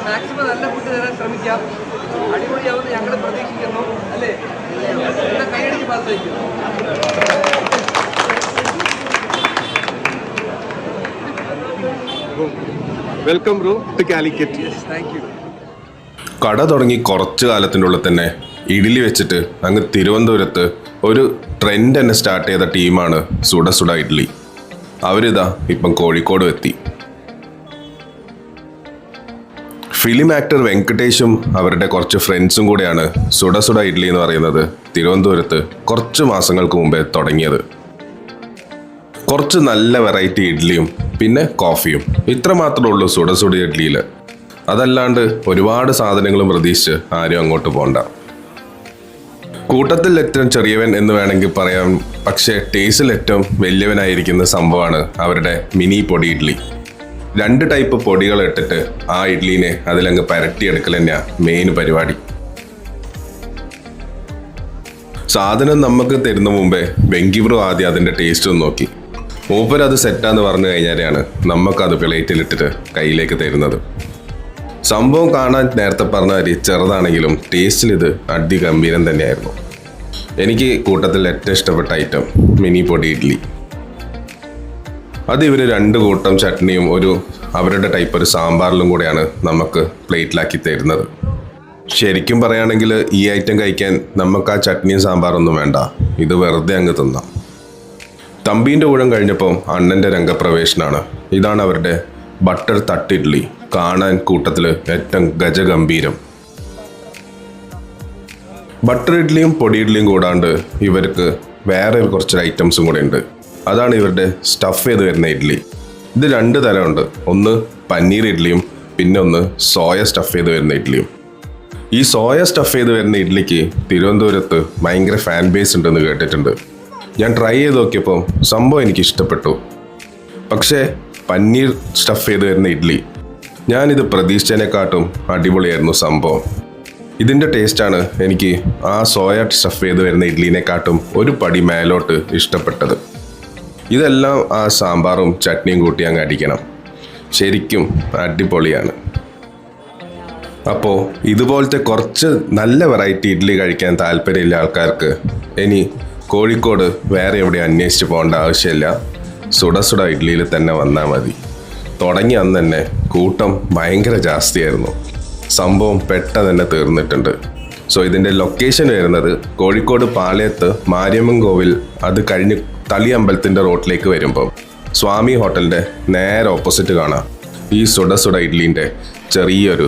Maximum നല്ല food തരാൻ ശ്രമിക്കാം. അടിപൊളിയാവുമെന്ന് ഞങ്ങൾ പ്രതീക്ഷിക്കുന്നു അല്ലേ? കൈയടിക്ക് പാത്രയ്ക്കും. Welcome bro to Calicut. Thank you. കട തുടങ്ങി കുറച്ച് കാലത്തിൻ്റെ ഉള്ളിൽ തന്നെ ഇഡ്ഡലി വെച്ചിട്ട് അങ്ങ് തിരുവനന്തപുരത്ത് ഒരു ട്രെൻഡ് തന്നെ സ്റ്റാർട്ട് ചെയ്ത ടീമാണ് സുഡ സുഡ ഇഡ്ഡലി. അവരിതാ ഇപ്പം കോഴിക്കോട് എത്തി. ഫിലിം ആക്ടർ വെങ്കടേഷും അവരുടെ കുറച്ച് ഫ്രണ്ട്സും കൂടെയാണ് സുഡ സുഡ ഇഡ്ഡലി എന്ന് പറയുന്നത് തിരുവനന്തപുരത്ത് കുറച്ച് മാസങ്ങൾക്ക് മുമ്പേ തുടങ്ങിയത്. കുറച്ച് നല്ല വെറൈറ്റി ഇഡ്ഡലിയും പിന്നെ കോഫിയും ഇത്ര മാത്രമേ ഉള്ളൂ സുഡ സുഡ ഇഡ്ഡലിയിൽ. അതല്ലാണ്ട് ഒരുപാട് സാധനങ്ങളും പ്രതീക്ഷിച്ച് ആരും അങ്ങോട്ട് പോകണ്ട. കൂട്ടത്തിൽ ഏറ്റവും ചെറിയവൻ എന്ന് വേണമെങ്കിൽ പറയാം, പക്ഷേ ടേസ്റ്റിൽ ഏറ്റവും വലിയവനായിരിക്കുന്ന സംഭവമാണ് അവരുടെ മിനി പൊടി ഇഡ്ഡലി. 2 ടൈപ്പ് പൊടികൾ ഇട്ടിട്ട് ആ ഇഡ്ഡലിനെ അതിലങ്ങ് പരട്ടിയെടുക്കൽ തന്നെയാണ് മെയിൻ പരിപാടി. സാധനം നമുക്ക് തരുന്ന മുമ്പേ വെങ്കിബ്രോ ആദ്യം അതിൻ്റെ ടേസ്റ്റ് ഒന്ന് നോക്കി. മൂപ്പരത് സെറ്റാന്ന് പറഞ്ഞു കഴിഞ്ഞാലാണ് നമുക്കത് പ്ലേറ്റിലിട്ടിട്ട് കയ്യിലേക്ക് തരുന്നത്. സംഭവം കാണാൻ നേരത്തെ പറഞ്ഞ മാതിരി ചെറുതാണെങ്കിലും ടേസ്റ്റിൽ ഇത് അതിഗംഭീരം തന്നെയായിരുന്നു. എനിക്ക് കൂട്ടത്തിൽ ഏറ്റവും ഇഷ്ടപ്പെട്ട ഐറ്റം മിനി പൊടി ഇഡ്ഡലി. അത് ഇവർ 2 കൂട്ടം ചട്നിയും അവരുടെ ടൈപ്പ് ഒരു സാമ്പാറിലും കൂടെയാണ് നമുക്ക് പ്ലേറ്റിലാക്കി തരുന്നത്. ശരിക്കും പറയുകയാണെങ്കിൽ ഈ ഐറ്റം കഴിക്കാൻ നമുക്ക് ആ ചട്നിയും സാമ്പാറൊന്നും വേണ്ട, ഇത് വെറുതെ അങ്ങ് തിന്നാം. തമ്പീൻ്റെ ഊഴം കഴിഞ്ഞപ്പോൾ അണ്ണൻ്റെ രംഗപ്രവേശനാണ്. ഇതാണ് അവരുടെ ബട്ടർ തട്ട് ഇഡ്ഡലി. കാണാൻ കൂട്ടത്തിൽ ഏറ്റവും ഗജഗംഭീരം. ബട്ടർ ഇഡ്ഡലിയും പൊടി ഇഡ്ഡലിയും കൂടാണ്ട് ഇവർക്ക് വേറെ കുറച്ച് ഐറ്റംസും കൂടെ ഉണ്ട്. അതാണ് ഇവരുടെ സ്റ്റഫ് ചെയ്ത് വരുന്ന ഇഡ്ഡലി. ഇത് 2 തരമുണ്ട്. ഒന്ന് പനീർ ഇഡ്ഡലിയും പിന്നെ ഒന്ന് സോയ സ്റ്റഫ് ചെയ്ത് വരുന്ന ഇഡ്ഡലിയും. ഈ സോയ സ്റ്റഫ് ചെയ്ത് വരുന്ന ഇഡ്ഡലിക്ക് തിരുവനന്തപുരത്ത് ഭയങ്കര ഫാൻ ബേസ് ഉണ്ടെന്ന് കേട്ടിട്ടുണ്ട്. ഞാൻ ട്രൈ ചെയ്ത് നോക്കിയപ്പോൾ സംഭവം എനിക്ക് ഇഷ്ടപ്പെട്ടു. പക്ഷേ പനീർ സ്റ്റഫ് ചെയ്ത് വരുന്ന ഇഡ്ഡലി ഞാനിത് പ്രതീക്ഷിച്ചതിനെക്കാട്ടും അടിപൊളിയായിരുന്നു സംഭവം. ഇതിൻ്റെ ടേസ്റ്റാണ് എനിക്ക് ആ സോയ സ്റ്റഫ് ചെയ്ത് വരുന്ന ഇഡ്ഡലിനെക്കാട്ടും ഒരു പടി മേലോട്ട് ഇഷ്ടപ്പെട്ടത്. ഇതെല്ലാം ആ സാമ്പാറും ചട്നിയും കൂട്ടി അങ്ങ് അടിക്കണം. ശരിക്കും അടിപൊളിയാണ്. അപ്പോൾ ഇതുപോലത്തെ കുറച്ച് നല്ല വെറൈറ്റി ഇഡ്ഡലി കഴിക്കാൻ താല്പര്യമില്ല ആൾക്കാർക്ക് ഇനി കോഴിക്കോട് വേറെ എവിടെ അന്വേഷിച്ച് പോകേണ്ട ആവശ്യമില്ല. സുഡ സുഡ ഇഡ്ഡലിയിൽ തന്നെ വന്നാൽ മതി. തുടങ്ങി അന്ന് തന്നെ കൂട്ടം ഭയങ്കര ജാസ്തിയായിരുന്നു. സംഭവം പെട്ടെന്ന് തന്നെ തീർന്നിട്ടുണ്ട്. സോ ഇതിൻ്റെ ലൊക്കേഷൻ വരുന്നത് കോഴിക്കോട് പാളയത്ത് മാരിയമ്മൻ കോവിൽ, അത് കഴിഞ്ഞ് തളി അമ്പലത്തിൻ്റെ റോഡിലേക്ക് വരുമ്പോൾ സ്വാമി ഹോട്ടലിൻ്റെ നേരെ ഓപ്പോസിറ്റ് കാണാം ഈ സുഡ സുഡ ഇഡ്ഡലിൻ്റെ ചെറിയൊരു